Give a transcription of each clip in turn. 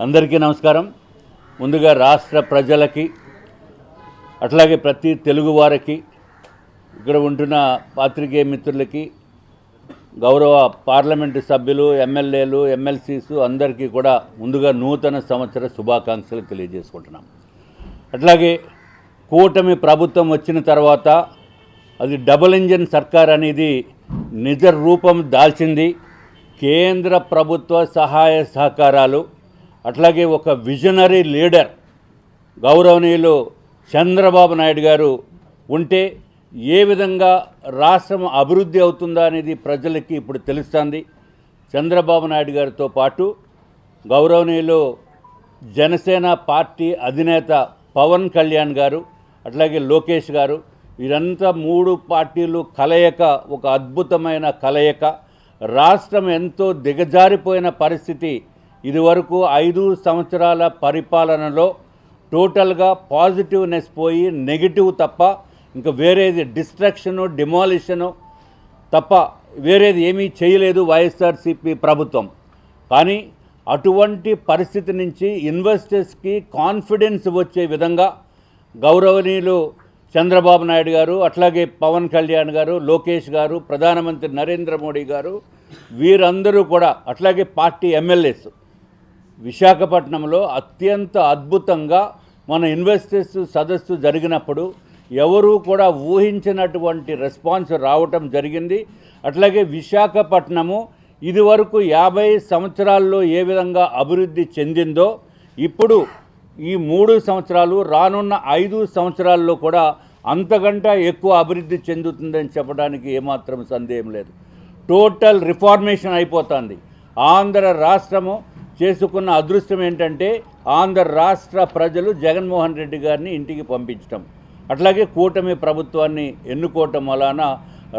అందరికీ నమస్కారం. ముందుగా రాష్ట్ర ప్రజలకి అట్లాగే ప్రతి తెలుగు వారికి ఇక్కడ ఉంటున్న పాత్రికేయ మిత్రులకి గౌరవ పార్లమెంటు సభ్యులు ఎమ్మెల్యేలు ఎమ్మెల్సీస్ అందరికీ కూడా ముందుగా నూతన సంవత్సర శుభాకాంక్షలు తెలియజేసుకుంటున్నాం. అట్లాగే కూటమి ప్రభుత్వం వచ్చిన తర్వాత అది డబుల్ ఇంజిన్ సర్కార్ అనేది నిజ రూపం దాల్చింది. కేంద్ర ప్రభుత్వ సహాయ సహకారాలు అట్లాగే ఒక విజనరీ లీడర్ గౌరవనీయులు చంద్రబాబు నాయుడు గారు ఉంటే ఏ విధంగా రాష్ట్రం అభివృద్ధి అవుతుందా అనేది ప్రజలకి ఇప్పుడు తెలుస్తుంది. చంద్రబాబు నాయుడు గారితో పాటు గౌరవనీయులు జనసేన పార్టీ అధినేత పవన్ కళ్యాణ్ గారు అట్లాగే లోకేష్ గారు వీరంతా మూడు పార్టీలు కలయిక ఒక అద్భుతమైన కలయిక. రాష్ట్రం ఎంతో దిగజారిపోయిన పరిస్థితి ఇదివరకు 5 సంవత్సరాల పరిపాలనలో టోటల్గా పాజిటివ్నెస్ పోయి నెగిటివ్ తప్ప ఇంకా వేరేది డిస్ట్రక్షను డిమాలిషను తప్ప వేరేది ఏమీ చేయలేదు వైఎస్ఆర్సీపీ ప్రభుత్వం. కానీ అటువంటి పరిస్థితి నుంచి ఇన్వెస్టర్స్కి కాన్ఫిడెన్స్ వచ్చే విధంగా గౌరవనీయులు చంద్రబాబు నాయుడు గారు అట్లాగే పవన్ కళ్యాణ్ గారు లోకేష్ గారు ప్రధానమంత్రి నరేంద్ర మోడీ గారు వీరందరూ కూడా అట్లాగే పార్టీ ఎమ్మెల్యేస్ విశాఖపట్నంలో అత్యంత అద్భుతంగా మన ఇన్వెస్టర్స్ సదస్సు జరిగినప్పుడు ఎవరూ కూడా ఊహించినటువంటి రెస్పాన్స్ రావటం జరిగింది. అట్లాగే విశాఖపట్నము ఇదివరకు 50 సంవత్సరాల్లో ఏ విధంగా అభివృద్ధి చెందిందో ఇప్పుడు ఈ 3 సంవత్సరాలు రానున్న 5 సంవత్సరాల్లో కూడా అంతకంటే ఎక్కువ అభివృద్ధి చెందుతుందని చెప్పడానికి ఏమాత్రం సందేహం లేదు. టోటల్ రిఫార్మేషన్ అయిపోతుంది. ఆంధ్ర రాష్ట్రము చేసుకున్న అదృష్టం ఏంటంటే ఆంధ్ర రాష్ట్ర ప్రజలు జగన్మోహన్ రెడ్డి గారిని ఇంటికి పంపించడం అట్లాగే కూటమి ప్రభుత్వాన్ని ఎన్నుకోవటం వలన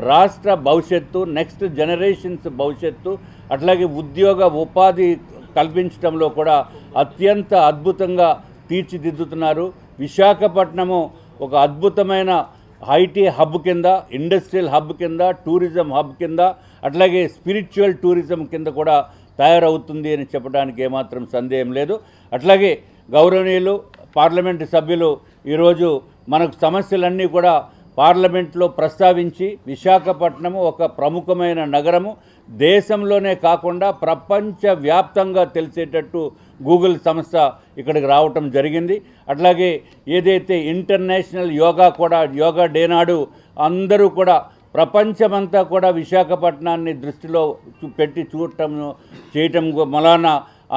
రాష్ట్ర భవిష్యత్తు నెక్స్ట్ జనరేషన్స్ భవిష్యత్తు అట్లాగే ఉద్యోగ ఉపాధి కల్పించడంలో కూడా అత్యంత అద్భుతంగా తీర్చిదిద్దుతున్నారు. విశాఖపట్నము ఒక అద్భుతమైన ఐటీ హబ్ కింద ఇండస్ట్రియల్ హబ్ కింద టూరిజం హబ్ కింద అట్లాగే స్పిరిచువల్ టూరిజం కింద కూడా తయారవుతుంది అని చెప్పడానికి ఏమాత్రం సందేహం లేదు. అట్లాగే గౌరవనీయులు పార్లమెంటు సభ్యులు ఈరోజు మనకు సమస్యలన్నీ కూడా పార్లమెంట్లో ప్రస్తావించి విశాఖపట్నము ఒక ప్రముఖమైన నగరము దేశంలోనే కాకుండా ప్రపంచవ్యాప్తంగా తెలిసేటట్టు గూగుల్ సంస్థ ఇక్కడికి రావటం జరిగింది. అట్లాగే ఏదైతే ఇంటర్నేషనల్ యోగా డే నాడు అందరూ కూడా ప్రపంచమంతా కూడా విశాఖపట్నాన్ని దృష్టిలో పెట్టి చేయటం వలన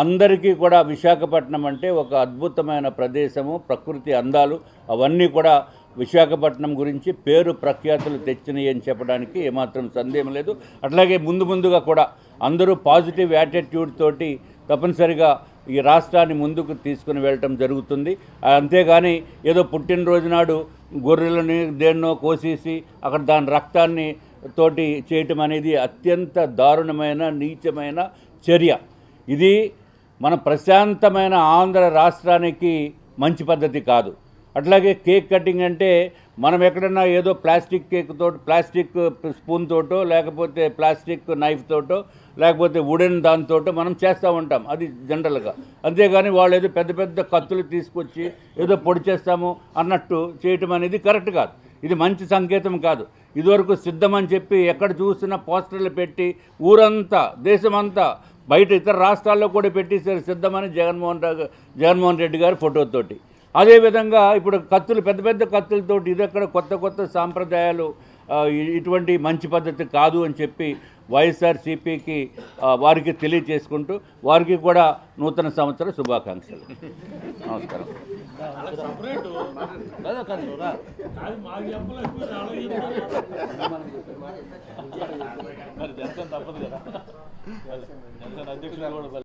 అందరికీ కూడా విశాఖపట్నం అంటే ఒక అద్భుతమైన ప్రదేశము, ప్రకృతి అందాలు అవన్నీ కూడా విశాఖపట్నం గురించి పేరు ప్రఖ్యాతులు తెచ్చినాయి అని చెప్పడానికి ఏమాత్రం సందేహం లేదు. అట్లాగే ముందుగా కూడా అందరూ పాజిటివ్ యాటిట్యూడ్ తోటి తప్పనిసరిగా ఈ రాష్ట్రాన్ని ముందుకు తీసుకుని వెళ్ళటం జరుగుతుంది. అంతేగాని ఏదో పుట్టినరోజు నాడు గొర్రెలని దేన్నో కోసేసి అక్కడ దాని రక్తాన్ని తోటి చేయటం అనేది అత్యంత దారుణమైన నీచమైన చర్య. ఇది మన ప్రశాంతమైన ఆంధ్ర రాష్ట్రానికి మంచి పద్ధతి కాదు. అట్లాగే కేక్ కటింగ్ అంటే మనం ఎక్కడన్నా ఏదో ప్లాస్టిక్ కేక్ తోటి ప్లాస్టిక్ స్పూన్ తోటో లేకపోతే ప్లాస్టిక్ నైఫ్ తోటో లేకపోతే వుడెన్ దానితోటో మనం చేస్తూ ఉంటాం, అది జనరల్గా. అంతేగాని వాళ్ళు ఏదో పెద్ద పెద్ద కత్తులు తీసుకొచ్చి ఏదో పొడి చేస్తాము అన్నట్టు చేయటం అనేది కరెక్ట్ కాదు. ఇది మంచి సంకేతం కాదు. ఇదివరకు సిద్ధమని చెప్పి ఎక్కడ చూసినా పోస్టర్లు పెట్టి ఊరంతా దేశమంతా బయట ఇతర రాష్ట్రాల్లో కూడా పెట్టేశారు సిద్ధమని జగన్మోహన్ రెడ్డి గారి ఫోటోతోటి. అదేవిధంగా ఇప్పుడు కత్తులు పెద్ద పెద్ద కత్తులతోటి ఇదక్కడ కొత్త సాంప్రదాయాలు ఇటువంటి మంచి పద్ధతి కాదు అని చెప్పి వైఎస్ఆర్సీపీకి వారికి తెలియచేసుకుంటూ వారికి కూడా నూతన సంవత్సర శుభాకాంక్షలు. నమస్కారం.